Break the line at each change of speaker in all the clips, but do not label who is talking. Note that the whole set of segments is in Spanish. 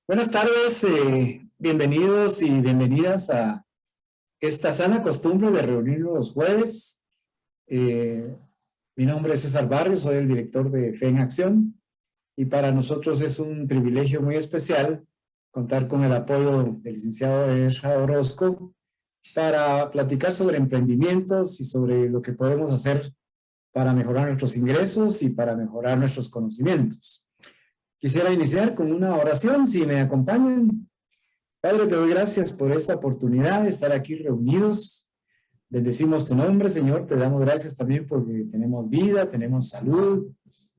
Buenas tardes, bienvenidos y bienvenidas a esta sana costumbre de reunirnos los jueves. Eh, Mi nombre es César Barrios, soy el director de Fe en Acción y para nosotros es un privilegio muy especial contar con el apoyo del licenciado Esra Orozco para platicar sobre emprendimientos y sobre lo que podemos hacer para mejorar nuestros ingresos y para mejorar nuestros conocimientos. Quisiera iniciar con una oración, si me acompañan. Padre, te doy gracias por esta oportunidad de estar aquí reunidos. Bendecimos tu nombre, Señor. Te damos gracias también porque tenemos vida, tenemos salud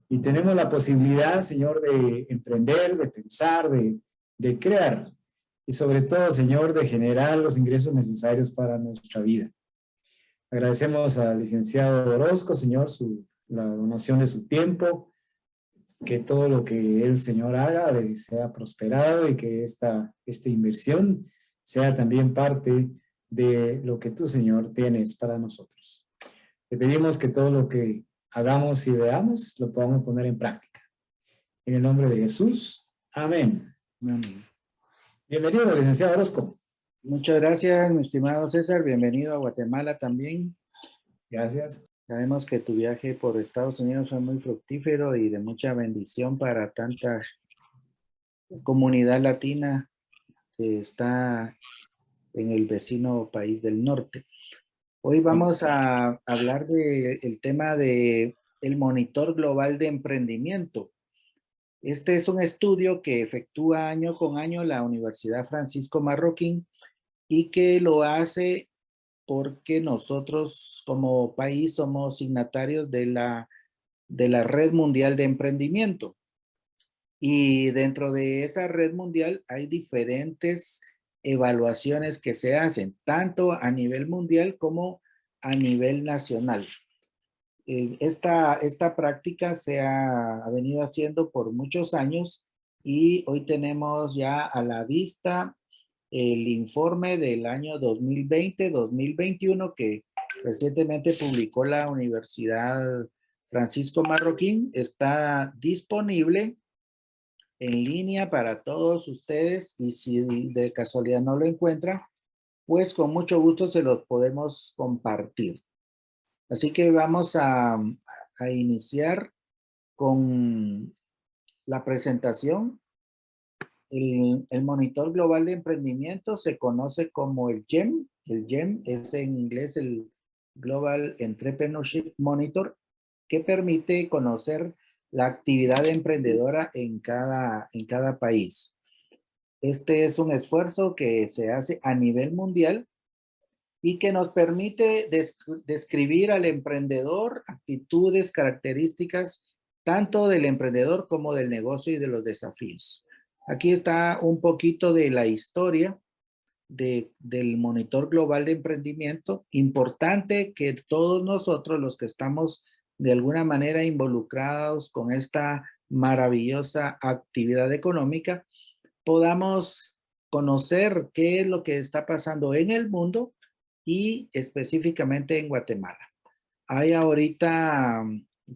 y tenemos la posibilidad, Señor, de emprender, de pensar, de crear y sobre todo, Señor, de generar los ingresos necesarios para nuestra vida. Agradecemos al licenciado Orozco, Señor, la donación de su tiempo, que todo lo que el Señor haga sea prosperado y que esta inversión sea también parte de lo que tú, Señor, tienes para nosotros. Te pedimos que todo lo que hagamos y veamos lo podamos poner en práctica. En el nombre de Jesús. Amén.
Amén.
Bienvenido, licenciado Orozco.
Muchas gracias, mi estimado César. Bienvenido a Guatemala también.
Gracias.
Sabemos que tu viaje por Estados Unidos fue muy fructífero y de mucha bendición para tanta comunidad latina que está en el vecino país del norte. Hoy vamos a hablar del tema de el Monitor Global de Emprendimiento. Este es un estudio que efectúa año con año la Universidad Francisco Marroquín y que lo hace porque nosotros como país somos signatarios de la Red Mundial de Emprendimiento. Y dentro de esa red mundial hay diferentes evaluaciones que se hacen, tanto a nivel mundial como a nivel nacional. Esta práctica se ha venido haciendo por muchos años y hoy tenemos ya a la vista el informe del año 2020-2021 que recientemente publicó la Universidad Francisco Marroquín. Está disponible en línea para todos ustedes y si de casualidad no lo encuentran, pues con mucho gusto se los podemos compartir. Así que vamos a iniciar con la presentación. El Monitor Global de Emprendimiento se conoce como el GEM. El GEM es en inglés el Global Entrepreneurship Monitor, que permite conocer la actividad emprendedora en cada país. Este es un esfuerzo que se hace a nivel mundial y que nos permite describir al emprendedor, actitudes, características, tanto del emprendedor como del negocio y de los desafíos. Aquí está un poquito de la historia del Monitor Global de Emprendimiento. Importante que todos nosotros, los que estamos de alguna manera involucrados con esta maravillosa actividad económica, podamos conocer qué es lo que está pasando en el mundo y específicamente en Guatemala. Hay ahorita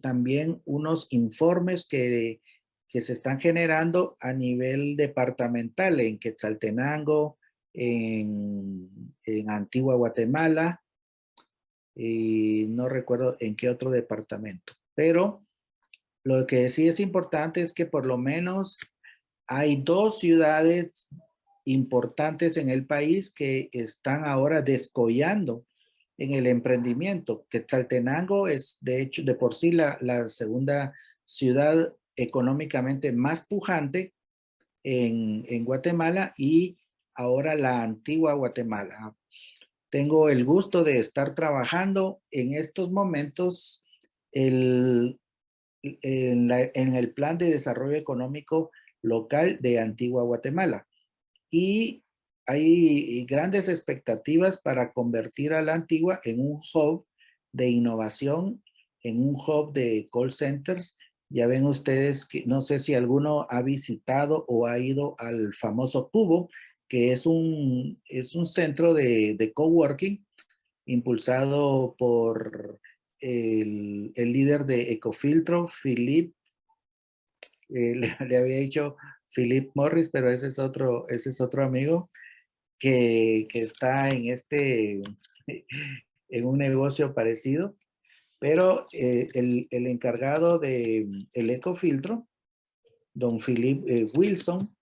también unos informes que se están generando a nivel departamental en Quetzaltenango, en Antigua Guatemala, y no recuerdo en qué otro departamento. Pero lo que sí es importante es que por lo menos hay 2 ciudades importantes en el país que están ahora descollando en el emprendimiento. Quetzaltenango es de hecho de por sí la segunda ciudad económicamente más pujante en Guatemala y ahora la Antigua Guatemala. Tengo el gusto de estar trabajando en estos momentos en el plan de desarrollo económico local de Antigua Guatemala. Y hay grandes expectativas para convertir a la Antigua en un hub de innovación, en un hub de call centers. Ya ven ustedes que no sé si alguno ha visitado o ha ido al famoso Cubo, que es un centro de coworking impulsado por el líder de Ecofiltro, Philippe, le había dicho Philip Morris, pero ese es otro amigo que está en en un negocio parecido, pero el encargado de el ecofiltro, don Philip Wilson,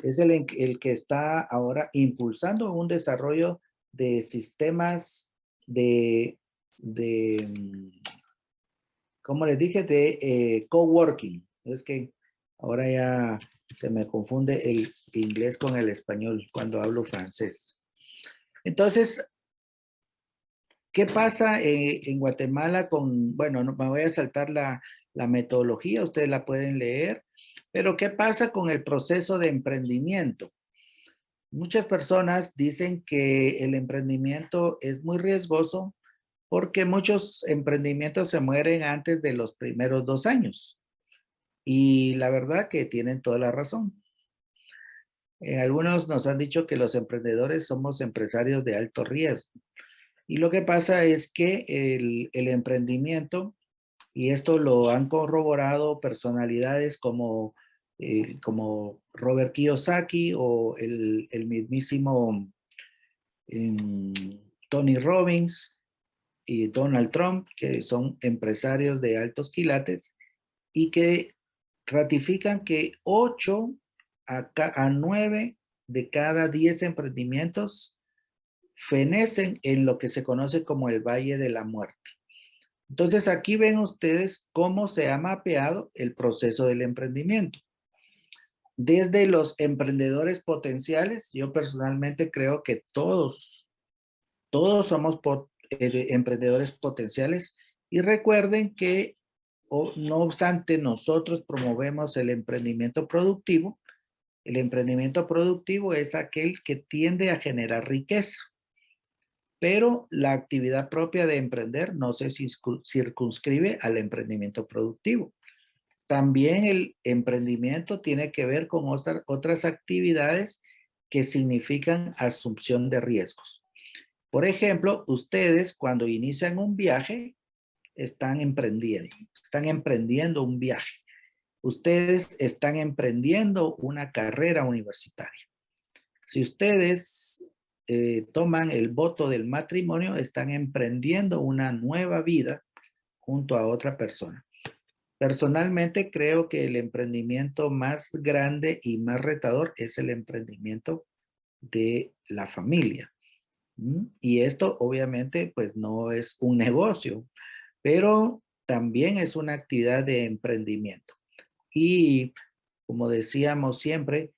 es el que está ahora impulsando un desarrollo de sistemas de como les dije, de coworking. Es que ahora ya se me confunde el inglés con el español cuando hablo francés. Entonces, ¿qué pasa en Guatemala con, bueno, no, me voy a saltar la metodología, ustedes la pueden leer, pero ¿qué pasa con el proceso de emprendimiento? Muchas personas dicen que el emprendimiento es muy riesgoso porque muchos emprendimientos se mueren antes de los primeros 2 años. Y la verdad que tienen toda la razón. Algunos nos han dicho que los emprendedores somos empresarios de alto riesgo. Y lo que pasa es que el emprendimiento, y esto lo han corroborado personalidades como Robert Kiyosaki o el mismísimo em, Tony Robbins y Donald Trump, que son empresarios de altos quilates y que ratifican que 8 a 9 de cada 10 emprendimientos fenecen en lo que se conoce como el Valle de la Muerte. Entonces aquí ven ustedes cómo se ha mapeado el proceso del emprendimiento. Desde los emprendedores potenciales, yo personalmente creo que todos somos emprendedores potenciales y recuerden que no obstante nosotros promovemos el emprendimiento productivo. El emprendimiento productivo es aquel que tiende a generar riqueza, pero la actividad propia de emprender no se circunscribe al emprendimiento productivo. También el emprendimiento tiene que ver con otras actividades que significan asunción de riesgos. Por ejemplo, ustedes cuando inician un viaje, están emprendiendo un viaje. Ustedes están emprendiendo una carrera universitaria. Si ustedes toman el voto del matrimonio, están emprendiendo una nueva vida junto a otra persona. Personalmente creo que el emprendimiento más grande y más retador es el emprendimiento de la familia. Y esto obviamente pues no es un negocio, pero también es una actividad de emprendimiento. Y como decíamos siempre,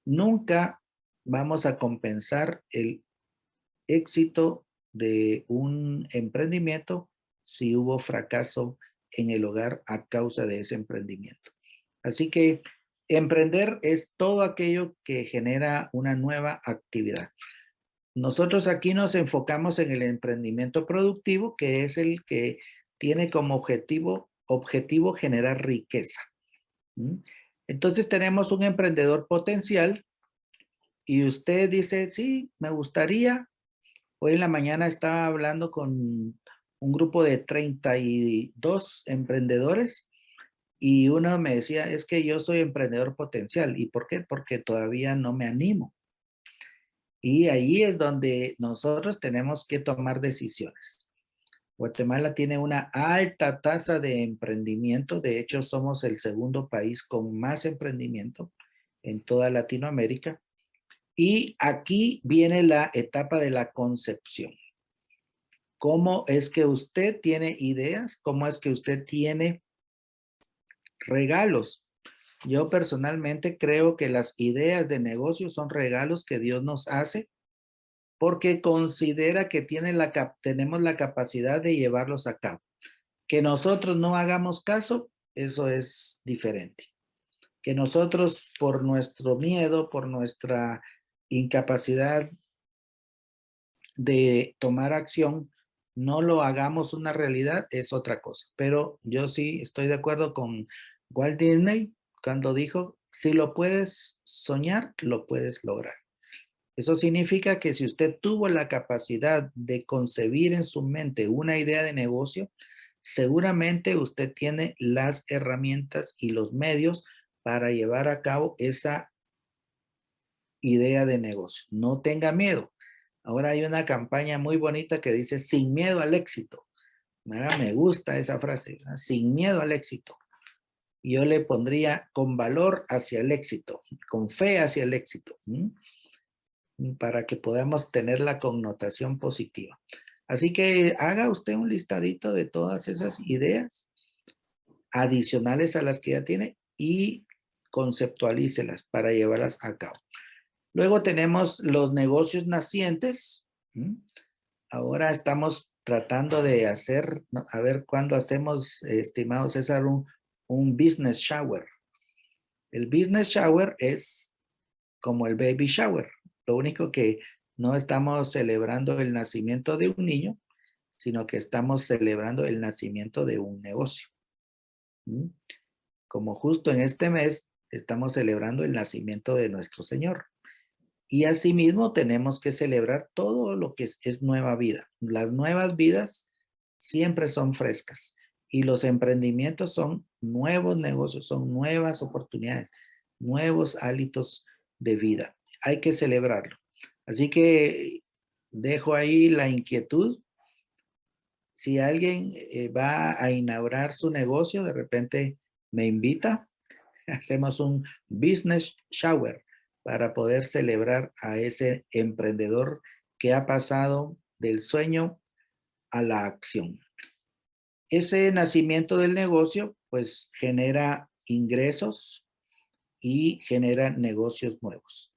nunca vamos a compensar el éxito de un emprendimiento si hubo fracaso en el hogar a causa de ese emprendimiento. Así que emprender es todo aquello que genera una nueva actividad. Nosotros aquí nos enfocamos en el emprendimiento productivo, que es el que tiene como objetivo generar riqueza. Entonces tenemos un emprendedor potencial y usted dice, sí, me gustaría. Hoy en la mañana estaba hablando con un grupo de 32 emprendedores y uno me decía, es que yo soy emprendedor potencial. ¿Y por qué? Porque todavía no me animo. Y ahí es donde nosotros tenemos que tomar decisiones. Guatemala tiene una alta tasa de emprendimiento. De hecho, somos el segundo país con más emprendimiento en toda Latinoamérica. Y aquí viene la etapa de la concepción. ¿Cómo es que usted tiene ideas? ¿Cómo es que usted tiene regalos? Yo personalmente creo que las ideas de negocio son regalos que Dios nos hace porque considera que tenemos la capacidad de llevarlos a cabo. Que nosotros no hagamos caso, eso es diferente. Que nosotros por nuestro miedo, por nuestra incapacidad de tomar acción, no lo hagamos una realidad, es otra cosa. Pero yo sí estoy de acuerdo con Walt Disney cuando dijo, si lo puedes soñar, lo puedes lograr. Eso significa que si usted tuvo la capacidad de concebir en su mente una idea de negocio, seguramente usted tiene las herramientas y los medios para llevar a cabo esa idea de negocio. No tenga miedo. Ahora hay una campaña muy bonita que dice sin miedo al éxito. ¿Verdad? Me gusta esa frase, ¿verdad? Sin miedo al éxito. Yo le pondría con valor hacia el éxito, con fe hacia el éxito, para que podamos tener la connotación positiva. Así que haga usted un listadito de todas esas ideas adicionales a las que ya tiene y conceptualícelas para llevarlas a cabo. Luego tenemos los negocios nacientes. Ahora estamos tratando de hacer, a ver cuándo hacemos, estimado César, un business shower. El business shower es como el baby shower. Lo único que no estamos celebrando el nacimiento de un niño, sino que estamos celebrando el nacimiento de un negocio. Como justo en este mes estamos celebrando el nacimiento de nuestro Señor. Y asimismo tenemos que celebrar todo lo que es nueva vida. Las nuevas vidas siempre son frescas y los emprendimientos son nuevos negocios, son nuevas oportunidades, nuevos hábitos de vida. Hay que celebrarlo. Así que dejo ahí la inquietud. Si alguien va a inaugurar su negocio, de repente me invita, hacemos un business shower para poder celebrar a ese emprendedor que ha pasado del sueño a la acción. Ese nacimiento del negocio pues genera ingresos y genera negocios nuevos.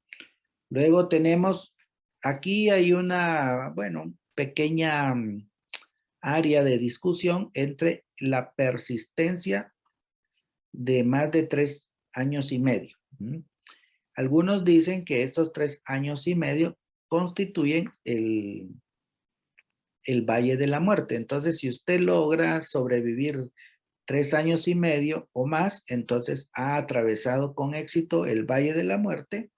Luego tenemos, aquí hay una, bueno, pequeña área de discusión entre la persistencia de más de 3 años y medio. Algunos dicen que estos 3 años y medio constituyen el Valle de la Muerte. Entonces, si usted logra sobrevivir 3 años y medio o más, entonces ha atravesado con éxito el Valle de la Muerte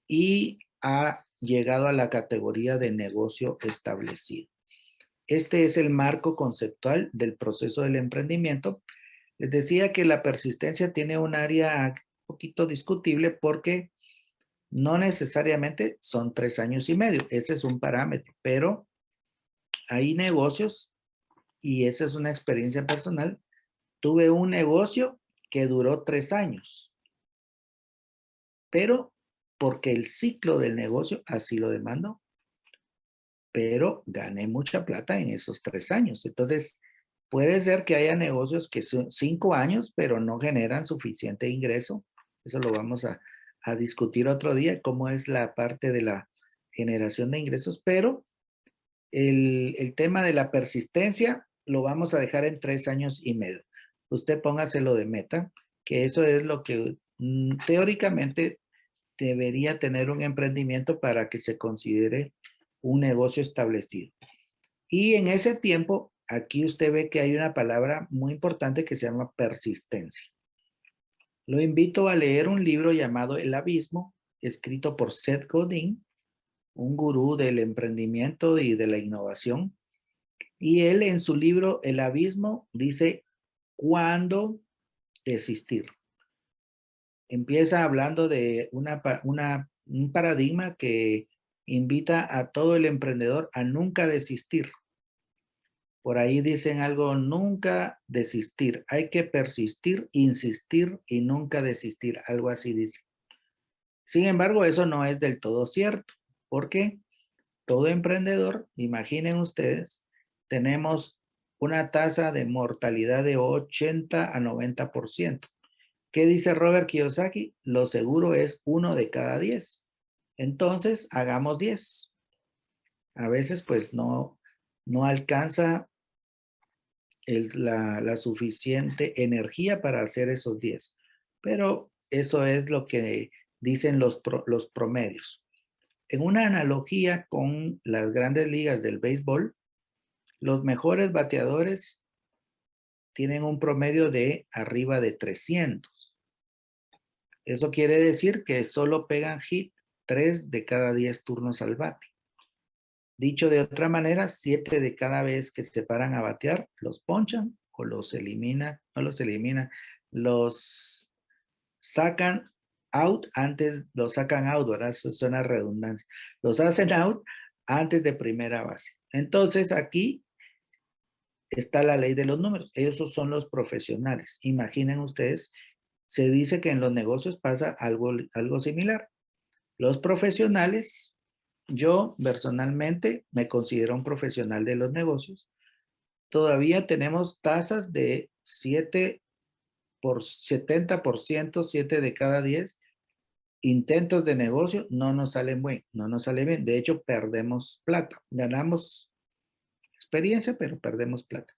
y ha llegado a la categoría de negocio establecido. Este es el marco conceptual del proceso del emprendimiento. Les decía que la persistencia tiene un área un poquito discutible porque no necesariamente son 3 años y medio. Ese es un parámetro, pero hay negocios y esa es una experiencia personal. Tuve un negocio que duró 3 años, pero porque el ciclo del negocio así lo demandó, pero gané mucha plata en esos 3 años. Entonces, puede ser que haya negocios que son 5 años, pero no generan suficiente ingreso. Eso lo vamos a discutir otro día, cómo es la parte de la generación de ingresos, pero el tema de la persistencia lo vamos a dejar en 3 años y medio. Usted póngaselo de meta, que eso es lo que teóricamente debería tener un emprendimiento para que se considere un negocio establecido. Y en ese tiempo, aquí usted ve que hay una palabra muy importante que se llama persistencia. Lo invito a leer un libro llamado El Abismo, escrito por Seth Godin, un gurú del emprendimiento y de la innovación. Y él en su libro El Abismo dice, ¿cuándo desistir? Empieza hablando de un paradigma que invita a todo el emprendedor a nunca desistir. Por ahí dicen algo, nunca desistir. Hay que persistir, insistir y nunca desistir. Algo así dice. Sin embargo, eso no es del todo cierto, porque todo emprendedor, imaginen ustedes, tenemos una tasa de mortalidad de 80 a 90%. ¿Qué dice Robert Kiyosaki? Lo seguro es 1 de cada 10. Entonces, hagamos 10. A veces, pues, no alcanza la suficiente energía para hacer esos 10. Pero eso es lo que dicen los promedios. En una analogía con las grandes ligas del béisbol, los mejores bateadores tienen un promedio de arriba de 300. Eso quiere decir que solo pegan hit 3 de cada 10 turnos al bate. Dicho de otra manera, 7 de cada vez que se paran a batear, los ponchan o los elimina, no los elimina, los sacan out antes, lo sacan out, ¿verdad? Eso suena a redundancia. Los hacen out antes de primera base. Entonces aquí está la ley de los números. Esos son los profesionales. Imaginen ustedes, se dice que en los negocios pasa algo similar. Los profesionales, yo personalmente me considero un profesional de los negocios. Todavía tenemos tasas de 70%, 7 de cada 10 intentos de negocio no nos salen no nos sale bien. De hecho, perdemos plata. Ganamos experiencia, pero perdemos plata.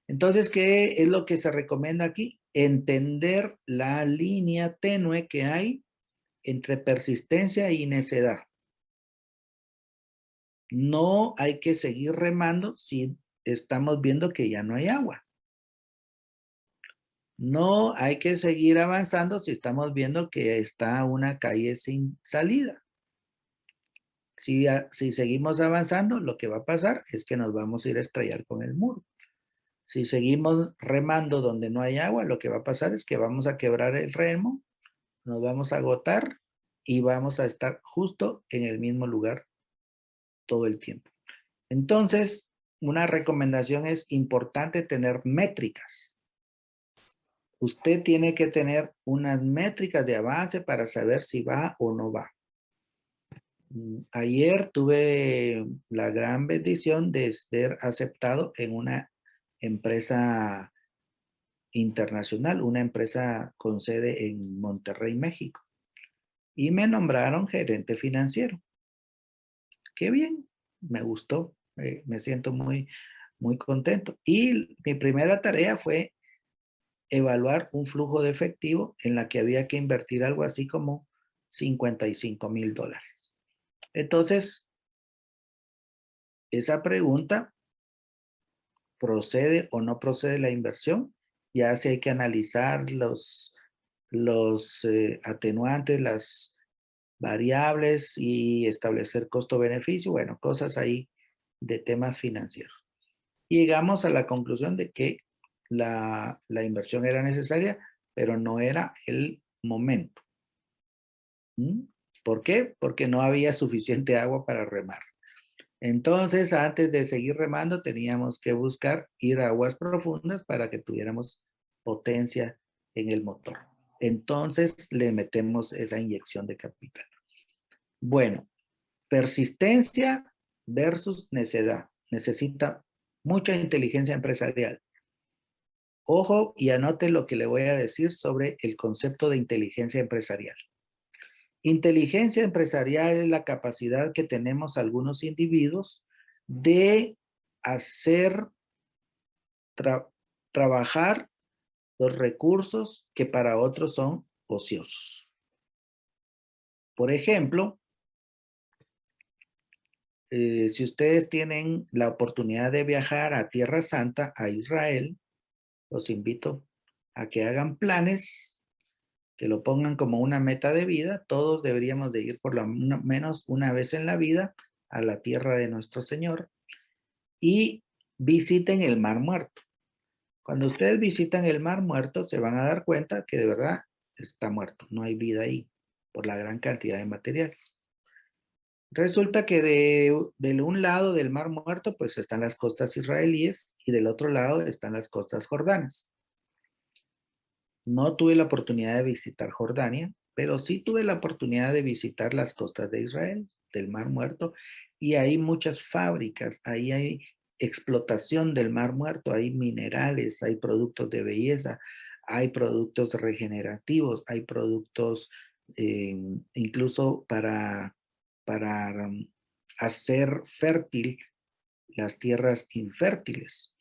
Entonces, ¿qué es lo que se recomienda aquí? Entender la línea tenue que hay entre persistencia y necedad. No hay que seguir remando si estamos viendo que ya no hay agua. No hay que seguir avanzando si estamos viendo que está una calle sin salida. Si seguimos avanzando, lo que va a pasar es que nos vamos a ir a estrellar con el muro. Si seguimos remando donde no hay agua, lo que va a pasar es que vamos a quebrar el remo, nos vamos a agotar y vamos a estar justo en el mismo lugar todo el tiempo. Entonces, una recomendación es importante tener métricas. Usted tiene que tener unas métricas de avance para saber si va o no va. Ayer tuve la gran bendición de ser aceptado en una empresa internacional, una empresa con sede en Monterrey, México. Y me nombraron gerente financiero. Qué bien, me gustó, me siento muy, muy contento. Y mi primera tarea fue evaluar un flujo de efectivo en la que había que invertir algo así como $55,000. Entonces, esa pregunta, ¿procede o no procede la inversión? Ya si hay que analizar los atenuantes, las variables y establecer costo-beneficio, bueno, cosas ahí de temas financieros. Y llegamos a la conclusión de que la inversión era necesaria, pero no era el momento. ¿Por qué? Porque no había suficiente agua para remar. Entonces, antes de seguir remando, teníamos que buscar ir a aguas profundas para que tuviéramos potencia en el motor. Entonces, le metemos esa inyección de capital. Bueno, persistencia versus necedad. Necesita mucha inteligencia empresarial. Ojo y anote lo que le voy a decir sobre el concepto de inteligencia empresarial. Inteligencia empresarial es la capacidad que tenemos algunos individuos de hacer trabajar los recursos que para otros son ociosos. Por ejemplo, si ustedes tienen la oportunidad de viajar a Tierra Santa, a Israel, los invito a que hagan planes, que lo pongan como una meta de vida. Todos deberíamos de ir por lo menos una vez en la vida a la tierra de nuestro Señor y visiten el Mar Muerto. Cuando ustedes visitan el Mar Muerto, se van a dar cuenta que de verdad está muerto, no hay vida ahí por la gran cantidad de materiales. Resulta que de un lado del Mar Muerto, pues están las costas israelíes y del otro lado están las costas jordanas. No tuve la oportunidad de visitar Jordania, pero sí tuve la oportunidad de visitar las costas de Israel, del Mar Muerto, y hay muchas fábricas, ahí hay explotación del Mar Muerto, hay minerales, hay productos de belleza, hay productos regenerativos, hay productos incluso para hacer fértil las tierras infértiles.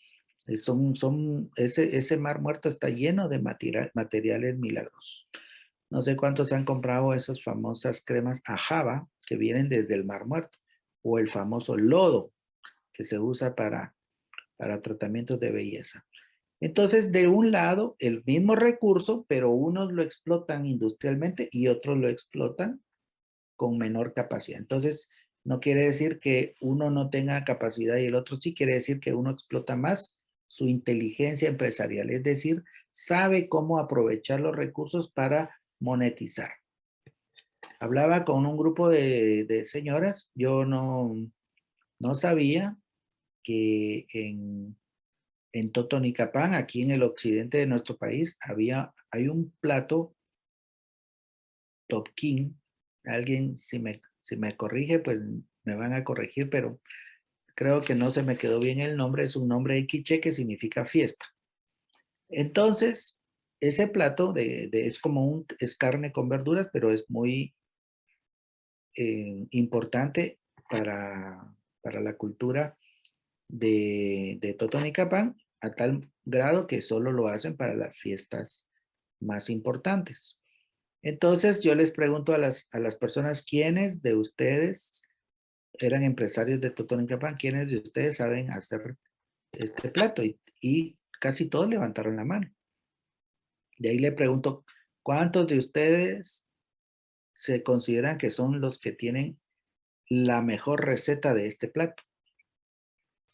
Ese Mar Muerto está lleno de materiales milagrosos. No sé cuántos han comprado esas famosas cremas Ajava que vienen desde el Mar Muerto, o el famoso lodo que se usa para tratamientos de belleza. Entonces, de un lado, el mismo recurso, pero unos lo explotan industrialmente y otros lo explotan con menor capacidad. Entonces, no quiere decir que uno no tenga capacidad y el otro sí, quiere decir que uno explota más su inteligencia empresarial, es decir, sabe cómo aprovechar los recursos para monetizar. Hablaba con un grupo de señoras, yo no sabía que en Totonicapán, aquí en el occidente de nuestro país, hay un plato Topquín. Alguien, si me corrige, pues me van a corregir, pero creo que no se me quedó bien el nombre. Es un nombre de quiché que significa fiesta. Entonces, ese plato es como es carne con verduras, pero es muy importante para la cultura de Totonicapán, a tal grado que solo lo hacen para las fiestas más importantes. Entonces yo les pregunto a las personas, ¿quiénes de ustedes eran empresarios de Totonicapán? ¿Quiénes de ustedes saben hacer este plato? Y casi todos levantaron la mano. De ahí le pregunto, ¿cuántos de ustedes se consideran que son los que tienen la mejor receta de este plato?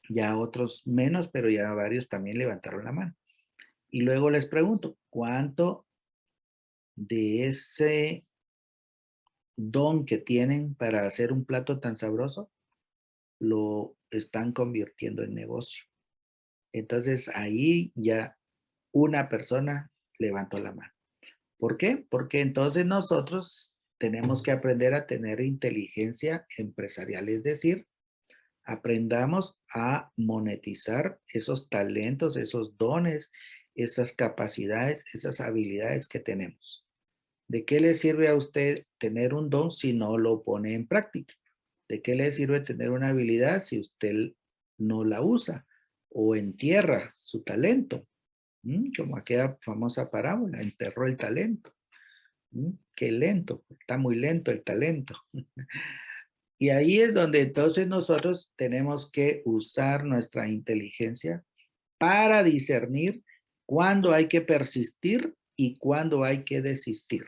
Ya otros menos, pero ya varios también levantaron la mano. Y luego les pregunto, ¿cuánto de ese don que tienen para hacer un plato tan sabroso lo están convirtiendo en negocio? Entonces ahí ya una persona levantó la mano. ¿Por qué? Porque entonces nosotros tenemos que aprender a tener inteligencia empresarial, es decir, aprendamos a monetizar esos talentos, esos dones, esas capacidades, esas habilidades que tenemos. ¿De qué le sirve a usted tener un don si no lo pone en práctica? ¿De qué le sirve tener una habilidad si usted no la usa o entierra su talento? Como aquella famosa parábola, enterró el talento. Qué lento, está muy lento el talento. Y ahí es donde entonces nosotros tenemos que usar nuestra inteligencia para discernir cuándo hay que persistir y cuándo hay que desistir.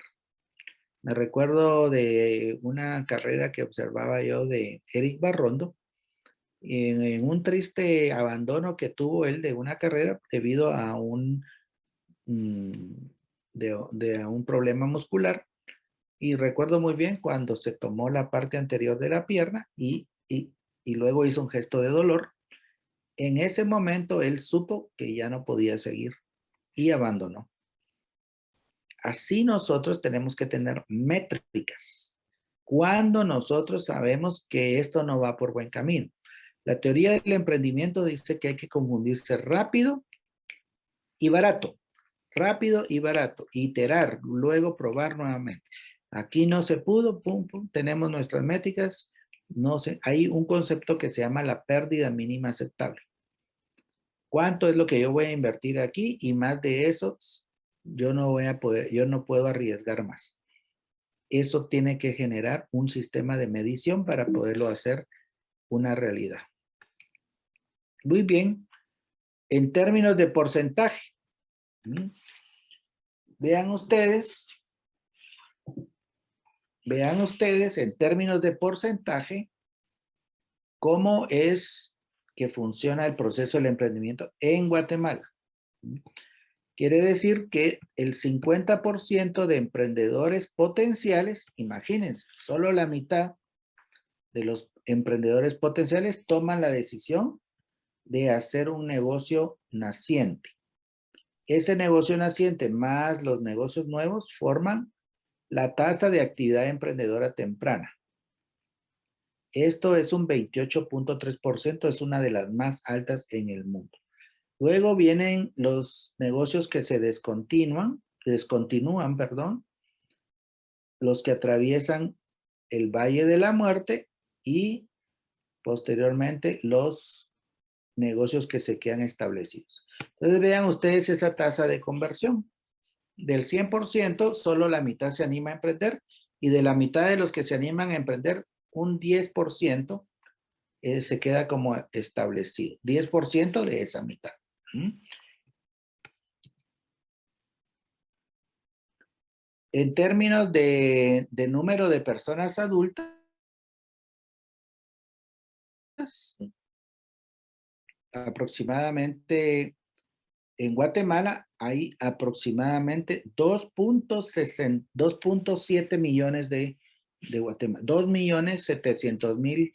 Me recuerdo de una carrera que observaba yo de Eric Barrondo, en un triste abandono que tuvo él de una carrera debido a de un problema muscular. Y recuerdo muy bien cuando se tomó la parte anterior de la pierna y luego hizo un gesto de dolor. En ese momento él supo que ya no podía seguir y abandonó. Así nosotros tenemos que tener métricas. Cuando nosotros sabemos que esto no va por buen camino. La teoría del emprendimiento dice que hay que confundirse rápido y barato. Rápido y barato. Iterar, luego probar nuevamente. Aquí no se pudo, pum, pum, tenemos nuestras métricas. No sé, hay un concepto que se llama la pérdida mínima aceptable. ¿Cuánto es lo que yo voy a invertir aquí? Y más de eso, yo no puedo arriesgar más. Eso tiene que generar un sistema de medición para poderlo hacer una realidad. Muy bien. En términos de porcentaje, vean ustedes en términos de porcentaje cómo es que funciona el proceso del emprendimiento en Guatemala. Quiere decir que el 50% de emprendedores potenciales, imagínense, solo la mitad de los emprendedores potenciales toman la decisión de hacer un negocio naciente. Ese negocio naciente más los negocios nuevos forman la tasa de actividad emprendedora temprana. Esto es un 28.3%, es una de las más altas en el mundo. Luego vienen los negocios que se descontinúan, los que atraviesan el Valle de la Muerte y posteriormente los negocios que se quedan establecidos. Entonces vean ustedes esa tasa de conversión. Del 100%, solo la mitad se anima a emprender y de la mitad de los que se animan a emprender, un 10% se queda como establecido. 10% de esa mitad. En términos de número de personas adultas, aproximadamente en Guatemala hay aproximadamente 2.7 millones de Guatemala. 2.700.000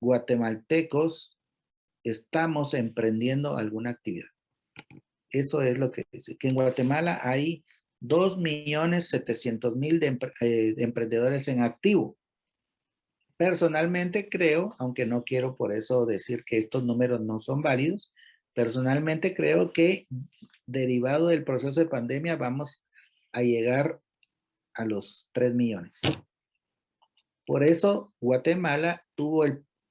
guatemaltecos estamos emprendiendo alguna actividad. Eso es lo que dice, que en Guatemala hay 2.700.000 de emprendedores en activo. Personalmente creo, aunque no quiero por eso decir que estos números no son válidos, personalmente creo que derivado del proceso de pandemia vamos a llegar a los 3 millones. Por eso Guatemala tuvo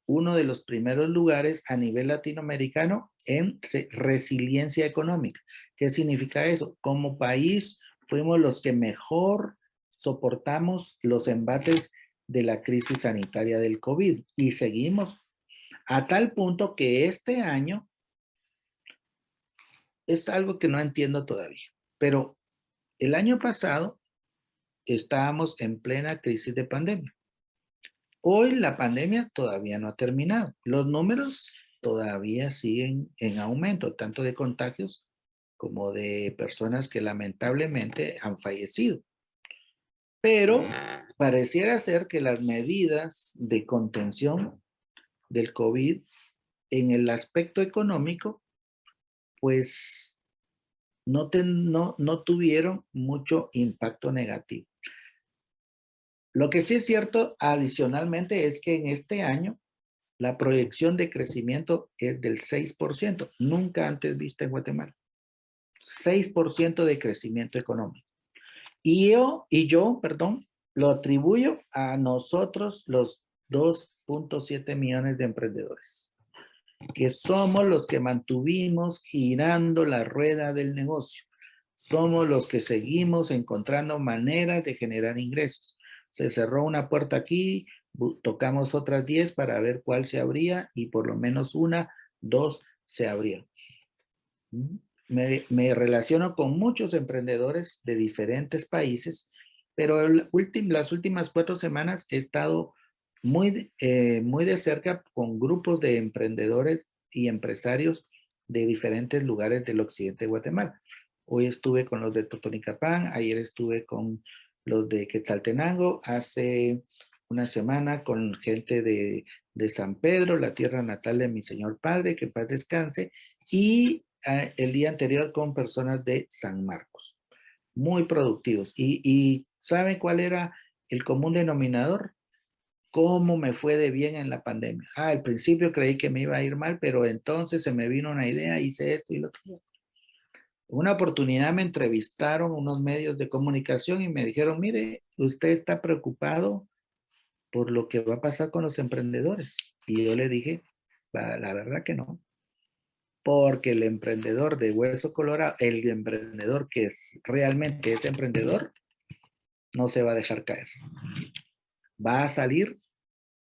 uno de los primeros lugares a nivel latinoamericano en resiliencia económica. ¿Qué significa eso? Como país fuimos los que mejor soportamos los embates de la crisis sanitaria del COVID y seguimos a tal punto que este año es algo que no entiendo todavía, pero el año pasado estábamos en plena crisis de pandemia. Hoy la pandemia todavía no ha terminado. Los números todavía siguen en aumento, tanto de contagios como de personas que lamentablemente han fallecido. Pero pareciera ser que las medidas de contención del COVID en el aspecto económico, pues no tuvieron mucho impacto negativo. Lo que sí es cierto adicionalmente es que en este año la proyección de crecimiento es del 6%, nunca antes vista en Guatemala. 6% de crecimiento económico. Y yo, lo atribuyo a nosotros los 2.7 millones de emprendedores, que somos los que mantuvimos girando la rueda del negocio. Somos los que seguimos encontrando maneras de generar ingresos. Se cerró una puerta aquí, tocamos otras 10 para ver cuál se abría y por lo menos 1, 2 se abrieron. Me relaciono con muchos emprendedores de diferentes países, pero las últimas 4 semanas he estado muy de cerca con grupos de emprendedores y empresarios de diferentes lugares del occidente de Guatemala. Hoy estuve con los de Totonicapán, ayer estuve con los de Quetzaltenango, hace una semana con gente de San Pedro, la tierra natal de mi señor padre, que en paz descanse, y el día anterior con personas de San Marcos. Muy productivos. ¿Y saben cuál era el común denominador? ¿Cómo me fue de bien en la pandemia? Al principio creí que me iba a ir mal, pero entonces se me vino una idea, hice esto y lo otro. Una oportunidad me entrevistaron unos medios de comunicación y me dijeron, mire, usted está preocupado por lo que va a pasar con los emprendedores. Y yo le dije, la verdad que no. Porque el emprendedor de hueso colorado, el emprendedor que realmente es emprendedor, no se va a dejar caer. Va a salir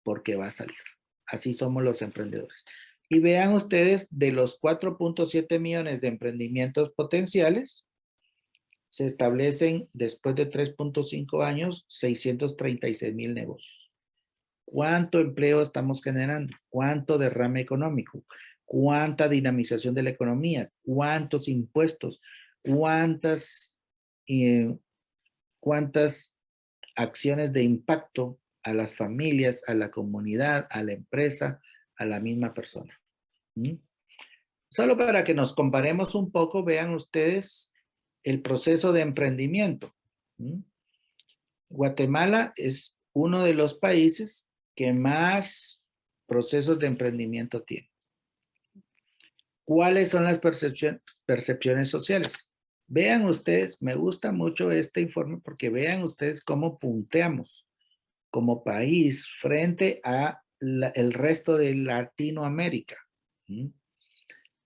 porque va a salir. Así somos los emprendedores. Y vean ustedes, de los 4.7 millones de emprendimientos potenciales, se establecen después de 3.5 años 636,000 negocios. ¿Cuánto empleo estamos generando? ¿Cuánto derrame económico? ¿Cuánta dinamización de la economía? ¿Cuántos impuestos? ¿Cuántas acciones de impacto a las familias, a la comunidad, a la empresa, a la misma persona? Solo para que nos comparemos un poco, vean ustedes el proceso de emprendimiento. Guatemala es uno de los países que más procesos de emprendimiento tiene. ¿Cuáles son las percepciones sociales? Vean ustedes, me gusta mucho este informe porque vean ustedes cómo punteamos como país frente a el resto de Latinoamérica.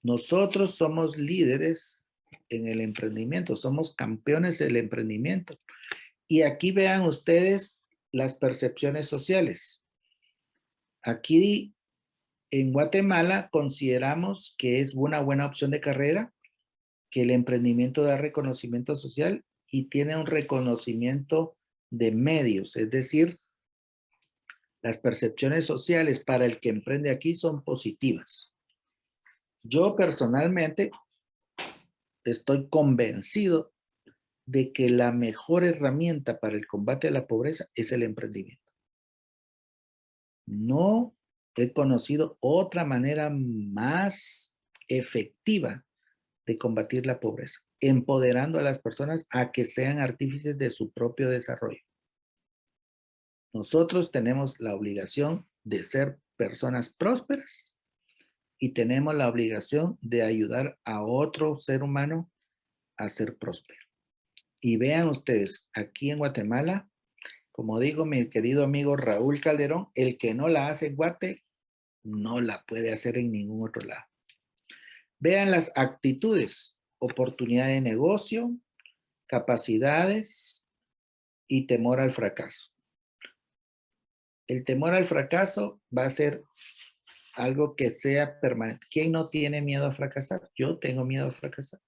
Nosotros somos líderes en el emprendimiento, somos campeones del emprendimiento. Y aquí vean ustedes las percepciones sociales. Aquí en Guatemala consideramos que es una buena opción de carrera, que el emprendimiento da reconocimiento social y tiene un reconocimiento de medios, es decir, las percepciones sociales para el que emprende aquí son positivas. Yo personalmente estoy convencido de que la mejor herramienta para el combate a la pobreza es el emprendimiento. No he conocido otra manera más efectiva de combatir la pobreza, empoderando a las personas a que sean artífices de su propio desarrollo. Nosotros tenemos la obligación de ser personas prósperas y tenemos la obligación de ayudar a otro ser humano a ser próspero. Y vean ustedes, aquí en Guatemala, como digo mi querido amigo Raúl Calderón, el que no la hace en Guate, no la puede hacer en ningún otro lado. Vean las actitudes, oportunidad de negocio, capacidades y temor al fracaso. El temor al fracaso va a ser algo que sea permanente. ¿Quién no tiene miedo a fracasar? Yo tengo miedo a fracasar.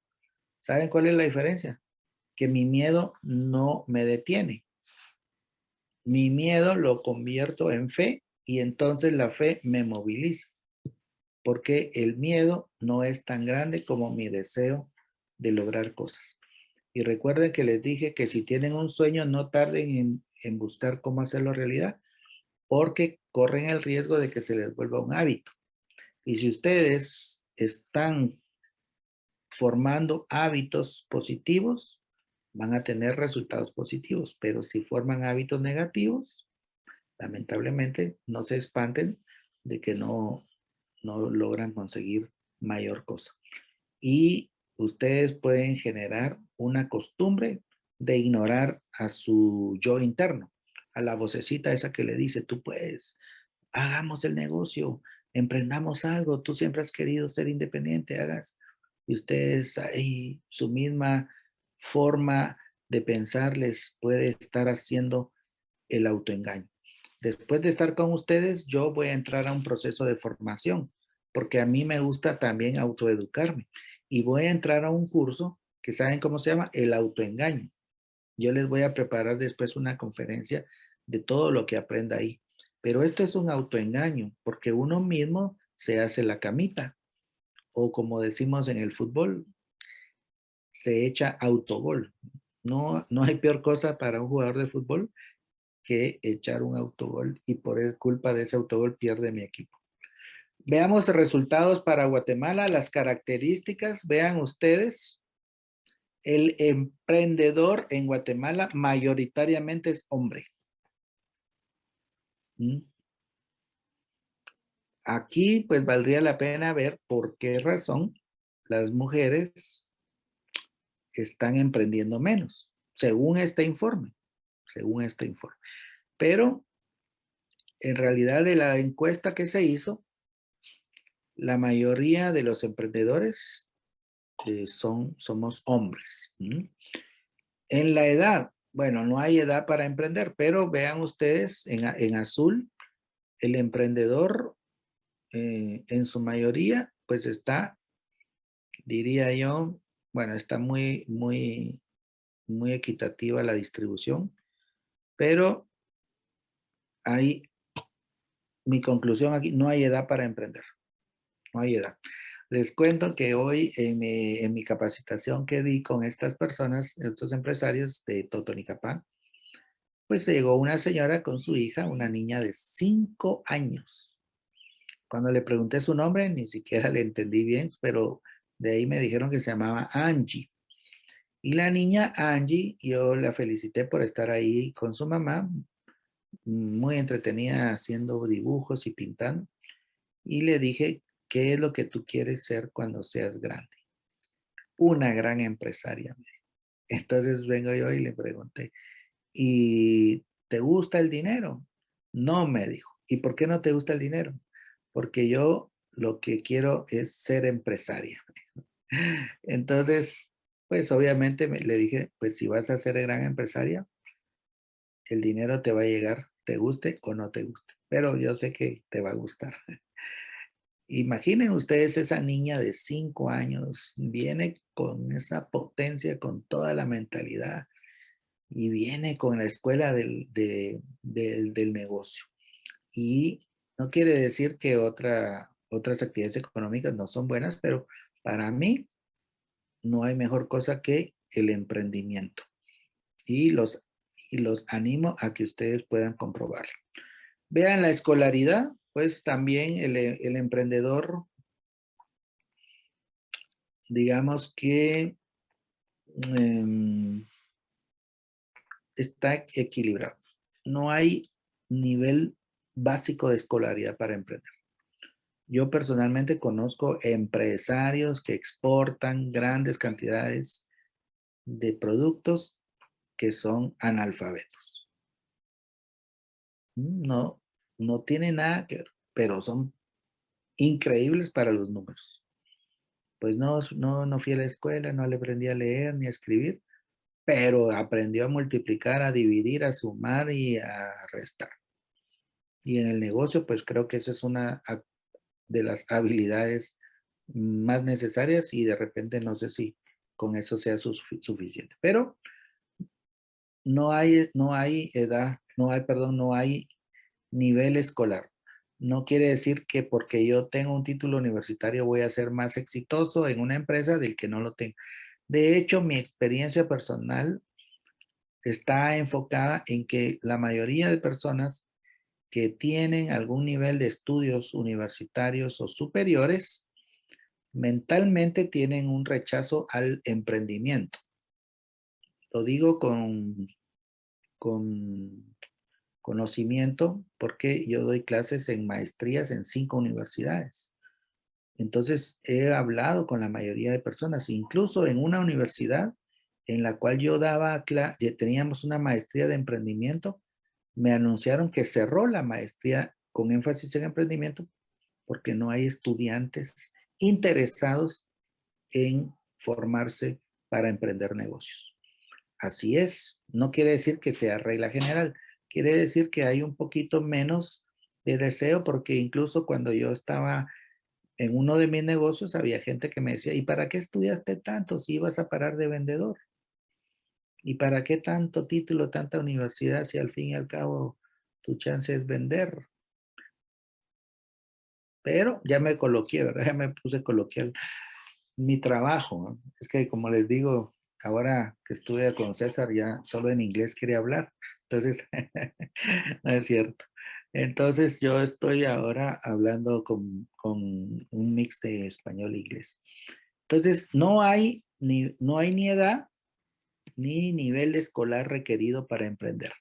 ¿Saben cuál es la diferencia? Que mi miedo no me detiene. Mi miedo lo convierto en fe y entonces la fe me moviliza. Porque el miedo no es tan grande como mi deseo de lograr cosas. Y recuerden que les dije que si tienen un sueño, no tarden en buscar cómo hacerlo realidad, porque corren el riesgo de que se les vuelva un hábito. Y si ustedes están formando hábitos positivos, van a tener resultados positivos, pero si forman hábitos negativos, lamentablemente no se espanten de que no logran conseguir mayor cosa. Y ustedes pueden generar una costumbre de ignorar a su yo interno, a la vocecita esa que le dice, tú puedes, hagamos el negocio, emprendamos algo, tú siempre has querido ser independiente, hagas. Y ustedes ahí, su misma forma de pensar les puede estar haciendo el autoengaño. Después de estar con ustedes, yo voy a entrar a un proceso de formación, porque a mí me gusta también autoeducarme. Y voy a entrar a un curso que saben cómo se llama, el autoengaño. Yo les voy a preparar después una conferencia de todo lo que aprenda ahí. Pero esto es un autoengaño, porque uno mismo se hace la camita, o como decimos en el fútbol, se echa autogol. No hay peor cosa para un jugador de fútbol que echar un autogol y por culpa de ese autogol pierde mi equipo. Veamos resultados para Guatemala, las características, vean ustedes, el emprendedor en Guatemala mayoritariamente es hombre. Aquí pues valdría la pena ver por qué razón las mujeres están emprendiendo menos, según este informe, Pero en realidad de la encuesta que se hizo, la mayoría de los emprendedores somos hombres. En la edad, bueno, no hay edad para emprender, pero vean ustedes en azul, el emprendedor en su mayoría, pues está, diría yo, bueno, está muy equitativa la distribución, pero hay, mi conclusión aquí, no hay edad para emprender, no hay edad. Les cuento que hoy en mi capacitación que di con estas personas, estos empresarios de Totonicapán, pues llegó una señora con su hija, una niña de 5 años. Cuando le pregunté su nombre, ni siquiera le entendí bien, pero de ahí me dijeron que se llamaba Angie. Y la niña Angie, yo la felicité por estar ahí con su mamá, muy entretenida haciendo dibujos y pintando. Y le dije, ¿qué es lo que tú quieres ser cuando seas grande? Una gran empresaria. Entonces vengo yo y le pregunté, ¿y te gusta el dinero? No, me dijo. ¿Y por qué no te gusta el dinero? Porque yo lo que quiero es ser empresaria. Entonces, pues obviamente le dije, pues si vas a ser gran empresaria, el dinero te va a llegar, te guste o no te guste. Pero yo sé que te va a gustar. Imaginen ustedes esa niña de 5 años, viene con esa potencia, con toda la mentalidad y viene con la escuela del negocio. Y no quiere decir que otras actividades económicas no son buenas, pero para mí no hay mejor cosa que el emprendimiento. Y los animo a que ustedes puedan comprobarlo. Vean la escolaridad, pues también el emprendedor, digamos que está equilibrado. No hay nivel básico de escolaridad para emprender. Yo personalmente conozco empresarios que exportan grandes cantidades de productos que son analfabetos. No, no tiene nada que ver, pero son increíbles para los números. Pues no fui a la escuela, no le aprendí a leer ni a escribir, pero aprendió a multiplicar, a dividir, a sumar y a restar. Y en el negocio, pues creo que esa es una de las habilidades más necesarias y de repente no sé si con eso sea suficiente. Pero no hay edad, no hay nivel escolar. No quiere decir que porque yo tengo un título universitario voy a ser más exitoso en una empresa del que no lo tenga. De hecho, mi experiencia personal está enfocada en que la mayoría de personas que tienen algún nivel de estudios universitarios o superiores, mentalmente tienen un rechazo al emprendimiento. Lo digo con conocimiento porque yo doy clases en maestrías en 5 universidades. Entonces, he hablado con la mayoría de personas, incluso en una universidad en la cual yo teníamos una maestría de emprendimiento, me anunciaron que cerró la maestría con énfasis en emprendimiento porque no hay estudiantes interesados en formarse para emprender negocios. Así es, no quiere decir que sea regla general, quiere decir que hay un poquito menos de deseo porque incluso cuando yo estaba en uno de mis negocios había gente que me decía, ¿y para qué estudiaste tanto si ibas a parar de vendedor? ¿Y para qué tanto título, tanta universidad si al fin y al cabo tu chance es vender? Pero ya me coloqué, ¿verdad? Ya me puse coloquial. Mi trabajo, ¿no? Es que como les digo, ahora que estuve con César ya solo en inglés quería hablar. Entonces, no es cierto. Entonces yo estoy ahora hablando con un mix de español e inglés. Entonces, no hay ni edad ni nivel escolar requerido para emprender.